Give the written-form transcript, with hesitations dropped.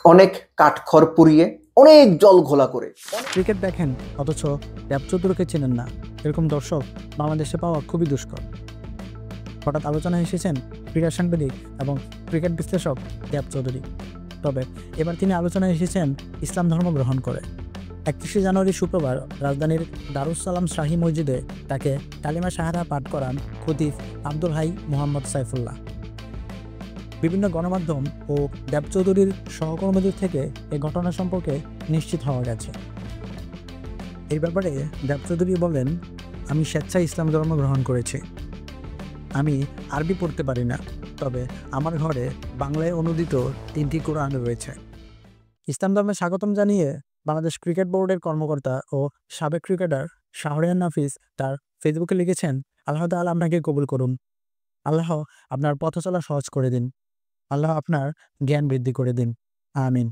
অনেক কাঠখড় পুড়িয়ে, অনেক জল ঘোলা করে। ক্রিকেট দেখেন অথচ দেব চৌধুরীকে চেনেন না, এরকম দর্শক বাংলাদেশে পাওয়া খুবই দুষ্কর। হঠাৎ আলোচনায় এসেছেন ক্রীড়া সাংবাদিক এবং ক্রিকেট বিশ্লেষক দেব চৌধুরী। তবে এবার তিনি আলোচনায় এসেছেন ইসলাম ধর্ম গ্রহণ করে। 31শে জানুয়ারি শুক্রবার রাজধানীর দারুস সালাম শাহী মসজিদে তাকে কালিমা শাহাদা পাঠ করান খতিব আব্দুল হাই মোহাম্মদ সাইফুল্লাহ। বিভিন্ন গণমাধ্যম ও দেব চৌধুরীর সহকর্মীদের থেকে এই ঘটনা সম্পর্কে নিশ্চিত হওয়া গেছে। এই ব্যাপারে দেব চৌধুরী বলেন, আমি স্বেচ্ছায় ইসলাম ধর্ম গ্রহণ করেছি। আমি আরবি পড়তে পারি না, তবে আমার ঘরে বাংলায় অনুদিত 3টি কোরআন রয়েছে। ইসলাম ধর্মে স্বাগতম জানিয়ে বাংলাদেশ ক্রিকেট বোর্ডের কর্মকর্তা ও সাবেক ক্রিকেটার শাহরিয়ার নাফিস তার ফেসবুকে লিখেছেন, আল্লাহ তাআলা আপনাকে কবুল করুন। আল্লাহ আপনার পথ চলা সহজ করে দিন। আল্লাহ আপনার জ্ঞান বৃদ্ধি করে দিন। আমিন।